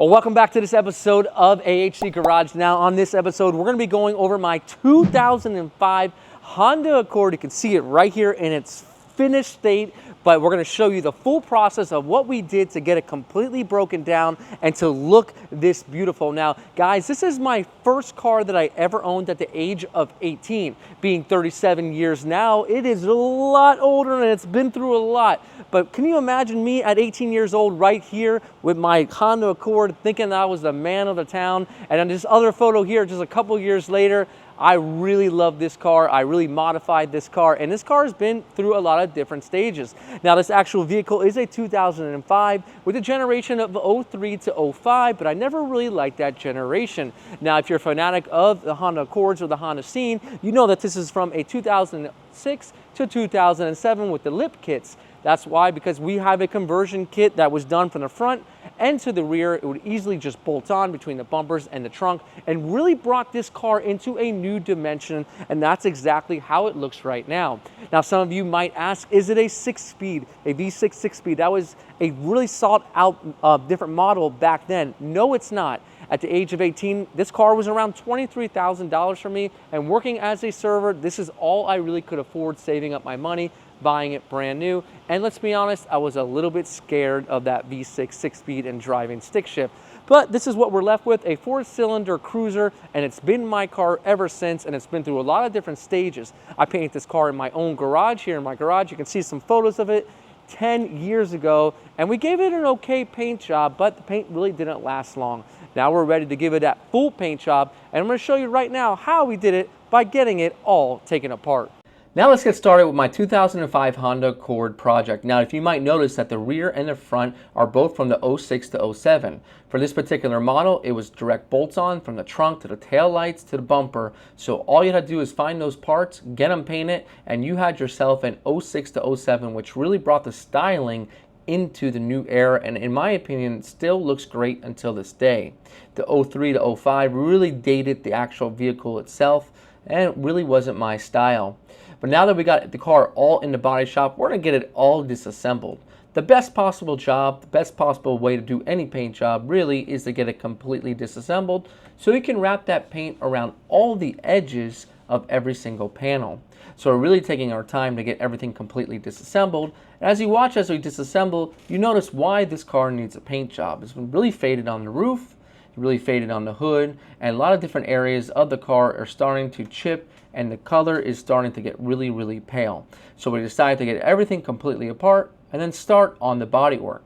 Well, welcome back to this episode of AHC Garage. Now, on this episode, we're going to be going over my 2005 Honda Accord. You can see it right here in its finished state, but we're going to show you the full process of what we did to get it completely broken down and to look this beautiful. Now, guys, this is my first car that I ever owned at the age of 18. Being 37 years now, it is a lot older and it's been through a lot. But can you imagine me at 18 years old right here with my Honda Accord thinking I was the man of the town? And then this other photo here, just a couple years later, I really love this car. I really modified this car, and this car has been through a lot of different stages. Now, this actual vehicle is a 2005 with a generation of 03 to 05, but I never really liked that generation. Now, if you're a fanatic of the Honda Accords or the Honda scene, you know that this is from a 2006 to 2007 with the lip kits. That's why, because we have a conversion kit that was done from the front and to the rear. It would easily just bolt on between the bumpers and the trunk and really brought this car into a new dimension, and that's exactly how it looks right now. Now, some of you might ask, is it a 6-speed, a V6 6-speed? That was a really sought out different model back then. No, it's not. At the age of 18, this car was around $23,000 for me, and working as a server, this is all I really could afford, saving up my money, buying it brand new. And let's be honest, I was a little bit scared of that V6 6-speed and driving stick shift. But this is what we're left with, a 4-cylinder cruiser, and it's been my car ever since, and it's been through a lot of different stages. I painted this car in my own garage here in my garage. You can see some photos of it 10 years ago, and we gave it an okay paint job, but the paint really didn't last long. Now we're ready to give it that full paint job, and I'm going to show you right now how we did it by getting it all taken apart. Now let's get started with my 2005 Honda Accord project. Now, if you might notice that the rear and the front are both from the 06 to 07. For this particular model, it was direct bolts on from the trunk to the tail lights to the bumper. So all you had to do is find those parts, get them painted, and you had yourself an 06 to 07, which really brought the styling into the new era, and in my opinion, it still looks great until this day. The 03 to 05 really dated the actual vehicle itself, and it really wasn't my style. But now that we got the car all in the body shop, we're going to get it all disassembled. The best possible job, the best possible way to do any paint job really is to get it completely disassembled so we can wrap that paint around all the edges of every single panel. So we're really taking our time to get everything completely disassembled. And as you watch as we disassemble, you notice why this car needs a paint job. It's been really faded on the roof, really faded on the hood, and a lot of different areas of the car are starting to chip, and the color is starting to get really, really pale. So we decided to get everything completely apart and then start on the bodywork.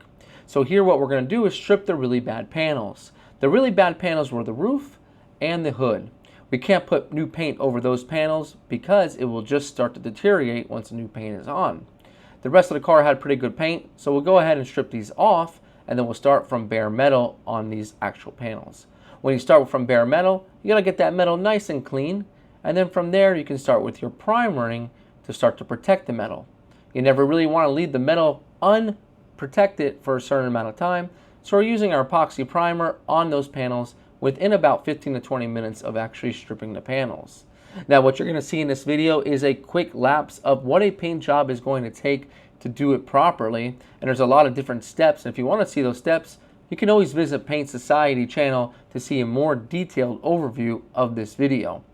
So here what we're going to do is strip the really bad panels. The really bad panels were the roof and the hood. We can't put new paint over those panels because it will just start to deteriorate once the new paint is on. The rest of the car had pretty good paint, so we'll go ahead and strip these off, and then we'll start from bare metal on these actual panels. When you start from bare metal, you gotta get that metal nice and clean, and then from there you can start with your primering to start to protect the metal. You never really want to leave the metal unprotected for a certain amount of time, so we're using our epoxy primer on those panels within about 15 to 20 minutes of actually stripping the panels. Now what you're going to see in this video is a quick lapse of what a paint job is going to take to do it properly, and there's a lot of different steps, and if you want to see those steps, you can always visit Paint Society channel to see a more detailed overview of this video.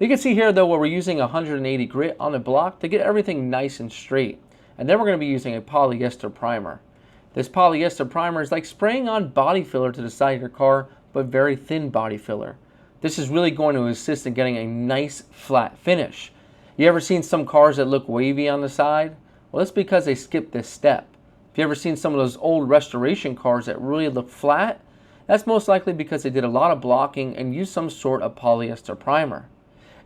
You can see here though where we're using 180 grit on the block to get everything nice and straight, and then we're going to be using a polyester primer. This polyester primer is like spraying on body filler to the side of your car, but very thin body filler. This is really going to assist in getting a nice flat finish. You ever seen some cars that look wavy on the side? Well, that's because they skipped this step. If you ever seen some of those old restoration cars that really look flat, that's most likely because they did a lot of blocking and used some sort of polyester primer.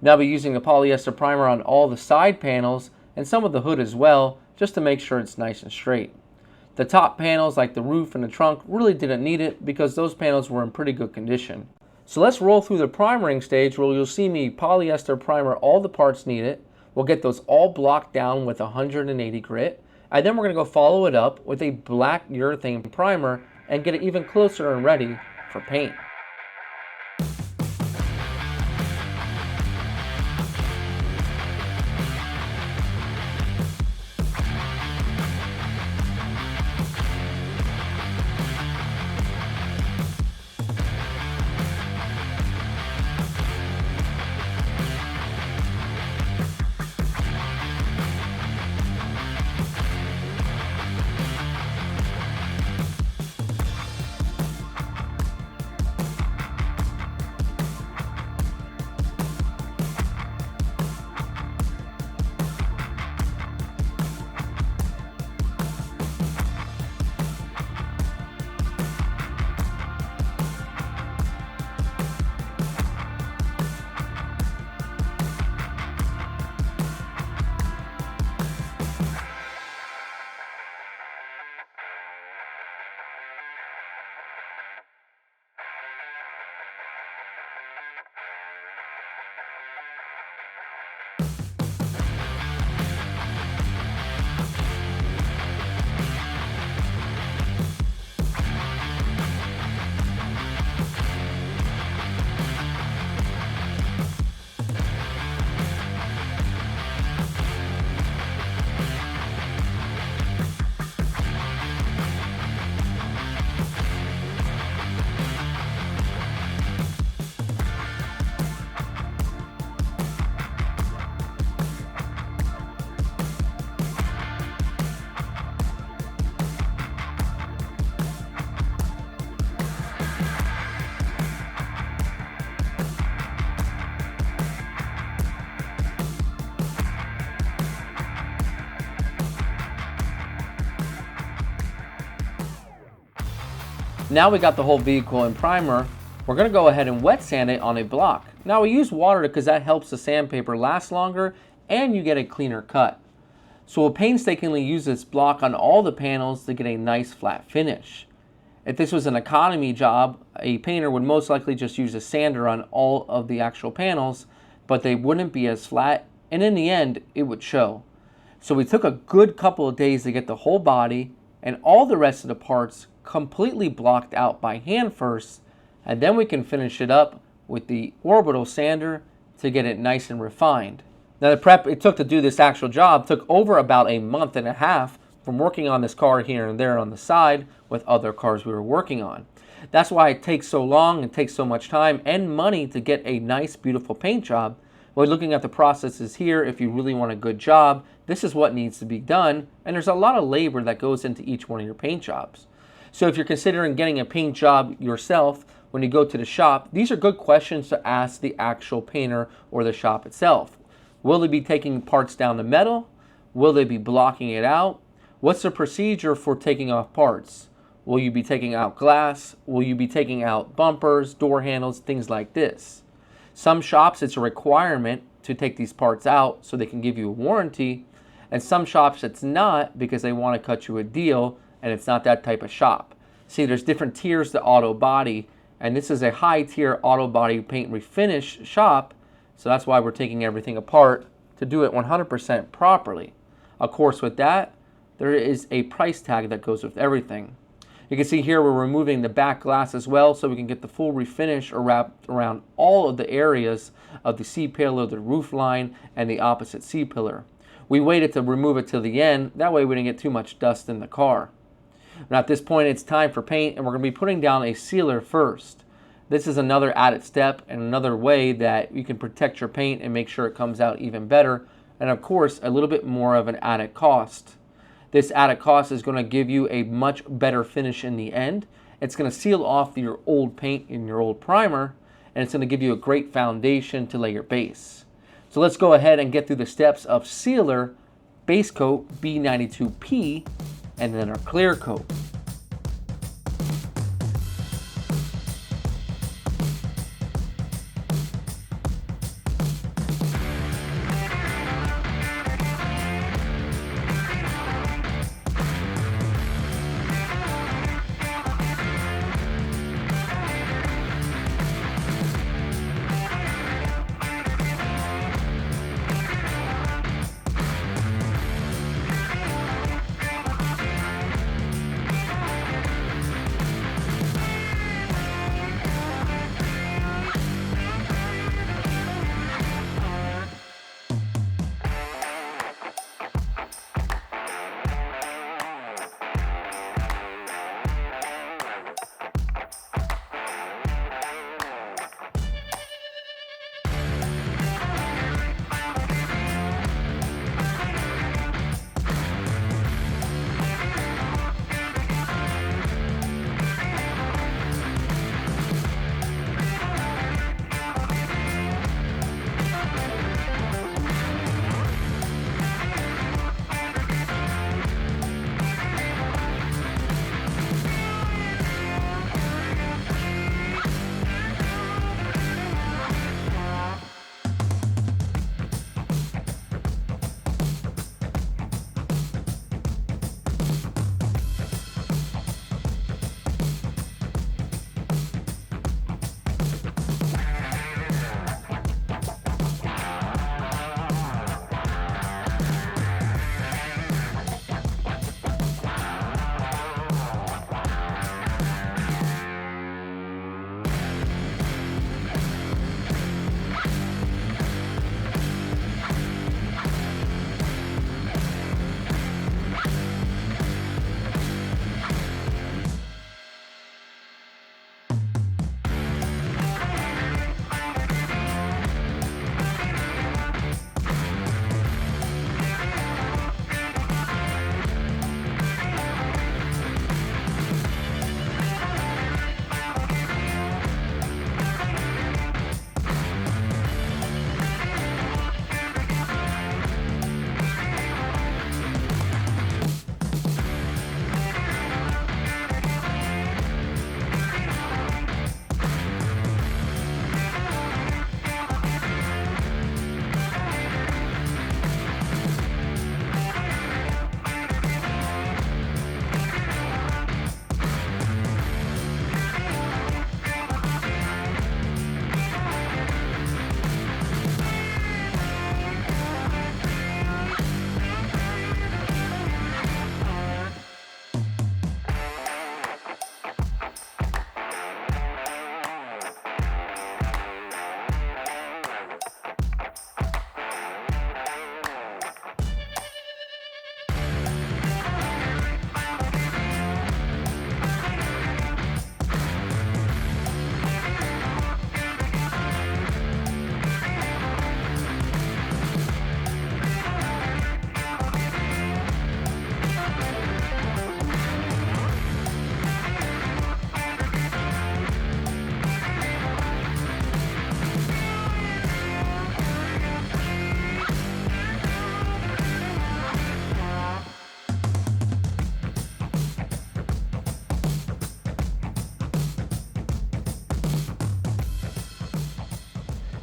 Now I'll be using the polyester primer on all the side panels and some of the hood as well, just to make sure it's nice and straight. The top panels like the roof and the trunk really didn't need it because those panels were in pretty good condition. So let's roll through the primering stage where you'll see me polyester primer all the parts needed. We'll get those all blocked down with 180 grit, and then we're going to go follow it up with a black urethane primer and get it even closer and ready for paint. Now we got the whole vehicle in primer. We're going to go ahead and wet sand it on a block. Now we use water because that helps the sandpaper last longer and you get a cleaner cut. So we'll painstakingly use this block on all the panels to get a nice flat finish. If this was an economy job, a painter would most likely just use a sander on all of the actual panels, but they wouldn't be as flat, and in the end, it would show. So we took a good couple of days to get the whole body and all the rest of the parts completely blocked out by hand first, and then we can finish it up with the orbital sander to get it nice and refined. Now the prep it took to do this actual job took over about a month and a half from working on this car here and there on the side with other cars we were working on. That's why it takes so long and takes so much time and money to get a nice, beautiful paint job. Well, looking at the processes here, if you really want a good job, this is what needs to be done, and there's a lot of labor that goes into each one of your paint jobs. So if you're considering getting a paint job yourself when you go to the shop, these are good questions to ask the actual painter or the shop itself. Will they be taking parts down to metal? Will they be blocking it out? What's the procedure for taking off parts? Will you be taking out glass? Will you be taking out bumpers, door handles, things like this? Some shops, it's a requirement to take these parts out so they can give you a warranty, and some shops it's not because they want to cut you a deal and it's not that type of shop. See, there's different tiers to auto body, and this is a high tier auto body paint refinish shop, so that's why we're taking everything apart to do it 100% properly. Of course, with that, there is a price tag that goes with everything. You can see here we're removing the back glass as well so we can get the full refinish wrapped around all of the areas of the C-pillar, the roof line, and the opposite C-pillar. We waited to remove it till the end, that way we didn't get too much dust in the car. Now at this point it's time for paint, and we're going to be putting down a sealer first. This is another added step and another way that you can protect your paint and make sure it comes out even better, and of course a little bit more of an added cost. This added cost is going to give you a much better finish in the end. It's going to seal off your old paint in your old primer, and it's going to give you a great foundation to lay your base. So let's go ahead and get through the steps of sealer, base coat B92P, and then our clear coat.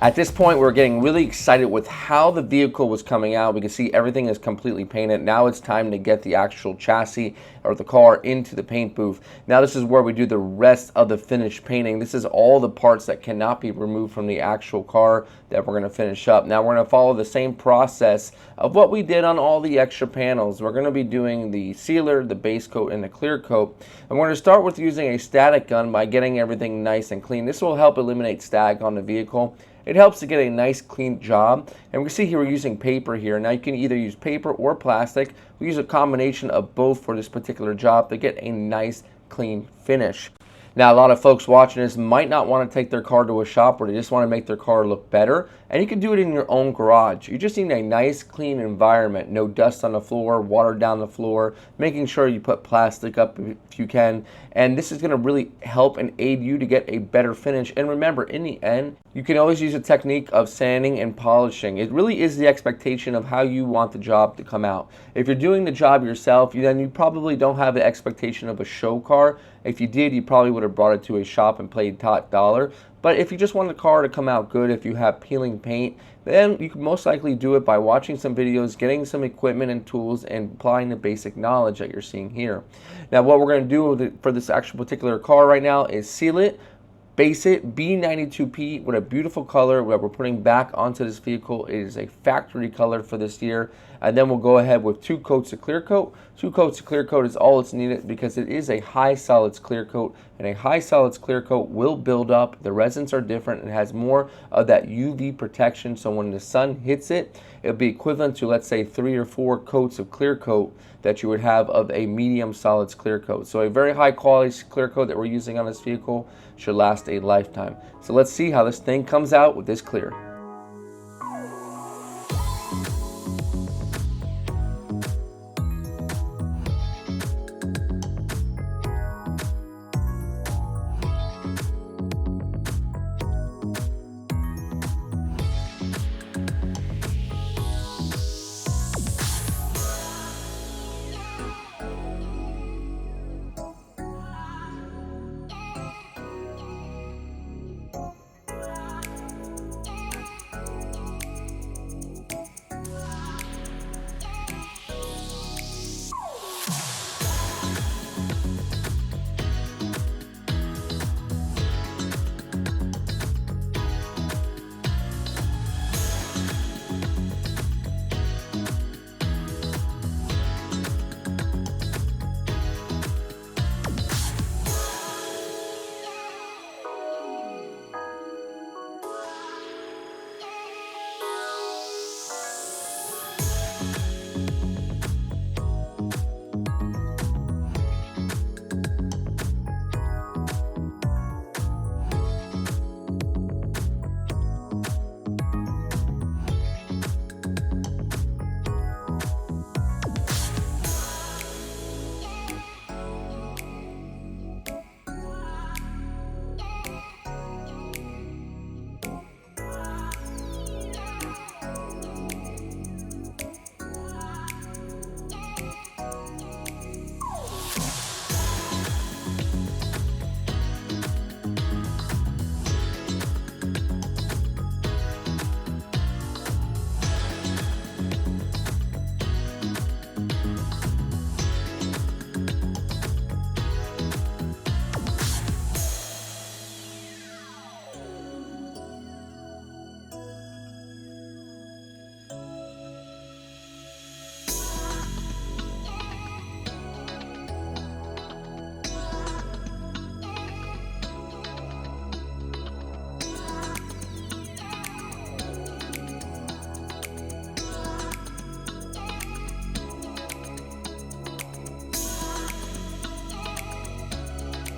At this point, we're getting really excited with how the vehicle was coming out. We can see everything is completely painted. Now it's time to get the actual chassis or the car into the paint booth. Now this is where we do the rest of the finished painting. This is all the parts that cannot be removed from the actual car that we're going to finish up. Now we're going to follow the same process of what we did on all the extra panels. We're going to be doing the sealer, the base coat, and the clear coat. And we're going to start with using a static gun by getting everything nice and clean. This will help eliminate static on the vehicle. It helps to get a nice clean job. And we can see here we're using paper here. Now you can either use paper or plastic. We use a combination of both for this particular job to get a nice clean finish. Now a lot of folks watching this might not want to take their car to a shop, or they just want to make their car look better. And you can do it in your own garage. You just need a nice clean environment. No dust on the floor, water down the floor, making sure you put plastic up if you can. And this is going to really help and aid you to get a better finish. And remember, in the end, you can always use a technique of sanding and polishing. It really is the expectation of how you want the job to come out. If you're doing the job yourself, then you probably don't have the expectation of a show car. If you did, you probably would have brought it to a shop and paid top dollar. But if you just want the car to come out good, if you have peeling paint, then you can most likely do it by watching some videos, getting some equipment and tools, and applying the basic knowledge that you're seeing here. Now what we're going to do for this actual particular car right now is seal it, base it, B92P with a beautiful color that we're putting back onto this vehicle. It is a factory color for this year. And then we'll go ahead with 2 coats of clear coat. 2 coats of clear coat is all it's needed because it is a high solids clear coat, and a high solids clear coat will build up. The resins are different and has more of that UV protection, so when the sun hits it, it'll be equivalent to, let's say, 3 or 4 coats of clear coat that you would have of a medium solids clear coat. So a very high quality clear coat that we're using on this vehicle should last a lifetime. So let's see how this thing comes out with this clear.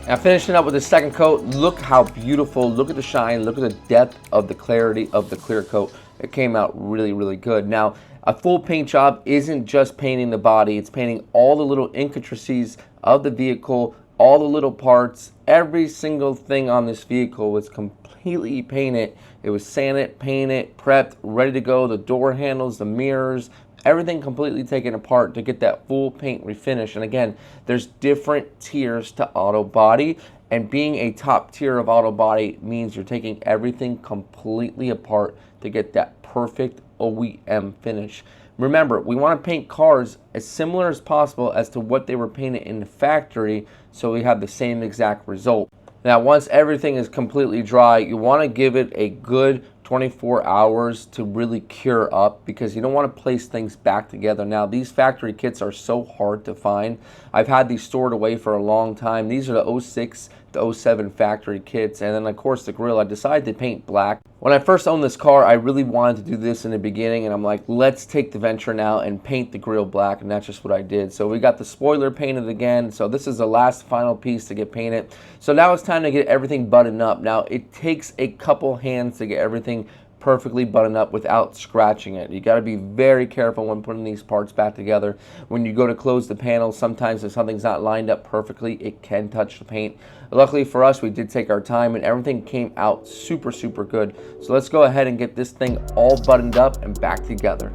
Now finishing up with the second coat, look how beautiful, look at the shine, look at the depth of the clarity of the clear coat. It came out really, really good. Now, a full paint job isn't just painting the body, it's painting all the little intricacies of the vehicle, all the little parts. Every single thing on this vehicle was completely painted. It was sanded, painted, prepped, ready to go. The door handles, the mirrors, everything completely taken apart to get that full paint refinish. And again, there's different tiers to auto body, And being a top tier of auto body means you're taking everything completely apart to get that perfect OEM finish. Remember, we want to paint cars as similar as possible as to what they were painted in the factory, so we have the same exact result. Now, once everything is completely dry, you want to give it a good 24 hours to really cure up, because you don't want to place things back together. Now, these factory kits are so hard to find. I've had these stored away for a long time. These are the 06 to 07 factory kits. And then, of course, the grill. I decided to paint black. When I first owned this car, I really wanted to do this in the beginning, and I'm like, let's take the venture now and paint the grill black, and that's just what I did. So we got the spoiler painted again. So this is the last final piece to get painted. So now it's time to get everything buttoned up. Now, it takes a couple hands to get everything perfectly buttoned up without scratching it. You got to be very careful when putting these parts back together. When you go to close the panel, sometimes if something's not lined up perfectly, it can touch the paint. Luckily for us, we did take our time and everything came out super good. So let's go ahead and get this thing all buttoned up and back together.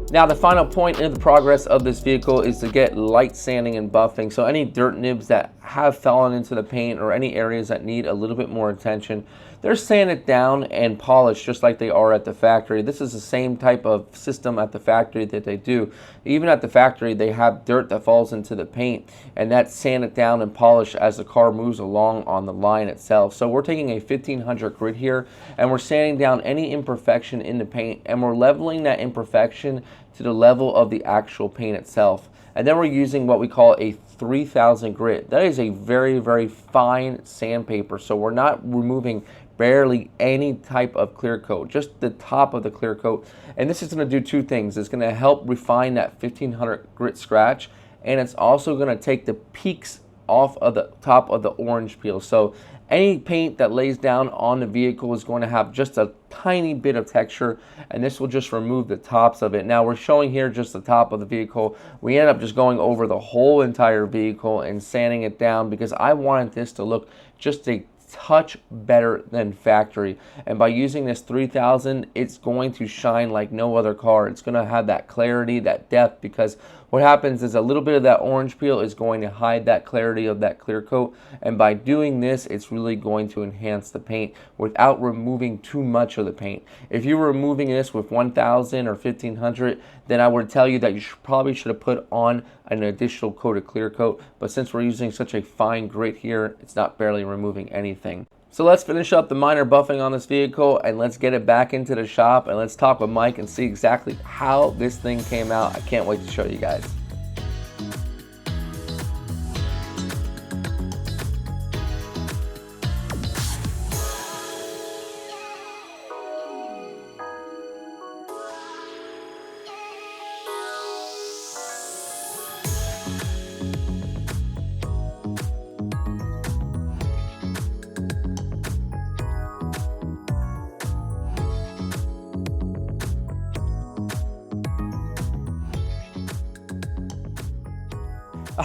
Now, the final point in the progress of this vehicle is to get light sanding and buffing. So any dirt nibs that have fallen into the paint or any areas that need a little bit more attention, they're sanded down and polished just like they are at the factory. This is the same type of system at the factory that they do. Even at the factory, they have dirt that falls into the paint, and that's sanded down and polished as the car moves along on the line itself. So we're taking a 1500 grit here, and we're sanding down any imperfection in the paint, and we're leveling that imperfection to the level of the actual paint itself. And then we're using what we call a 3000 grit. That is a very fine sandpaper, so we're not removing barely any type of clear coat, just the top of the clear coat. And this is going to do two things. It's going to help refine that 1500 grit scratch, and it's also going to take the peaks off of the top of the orange peel. So any paint that lays down on the vehicle is going to have just a tiny bit of texture, and this will just remove the tops of it. Now, we're showing here just the top of the vehicle. We end up just going over the whole entire vehicle and sanding it down because I wanted this to look just a touch better than factory. And by using this 3000, it's going to shine like no other car. It's going to have that clarity, that depth, because what happens is a little bit of that orange peel is going to hide that clarity of that clear coat, and by doing this, it's really going to enhance the paint without removing too much of the paint. If you were removing this with 1000 or 1500, then I would tell you that you probably should have put on an additional coat of clear coat, but since we're using such a fine grit here, it's not barely removing anything. So let's finish up the minor buffing on this vehicle and let's get it back into the shop and let's talk with Mike and see exactly how this thing came out. I can't wait to show you guys.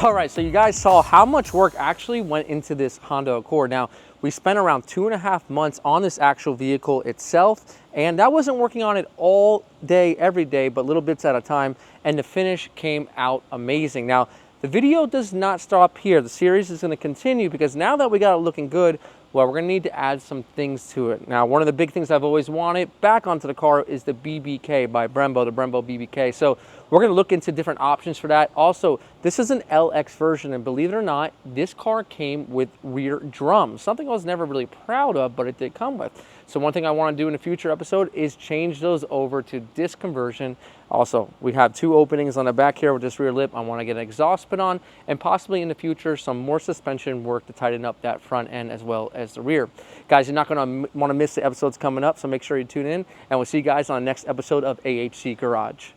All right, so you guys saw how much work actually went into this Honda Accord. Now, we spent around 2.5 months on this actual vehicle itself, and that wasn't working on it all day, every day, but little bits at a time, and the finish came out amazing. Now, The video does not stop here. The series is going to continue because now that we got it looking good, well, we're going to need to add some things to it. Now, one of the big things I've always wanted back onto the car is the BBK by Brembo, the Brembo BBK. So we're going to look into different options for that. Also, this is an LX version, and believe it or not, this car came with rear drums, something I was never really proud of, but it did come with. So one thing I want to do in a future episode is change those over to disc conversion. Also, we have 2 openings on the back here with this rear lip. I want to get an exhaust put on, and possibly in the future some more suspension work to tighten up that front end as well as the rear. Guys, you're not going to want to miss the episodes coming up, so make sure you tune in, and we'll see you guys on the next episode of AHC Garage.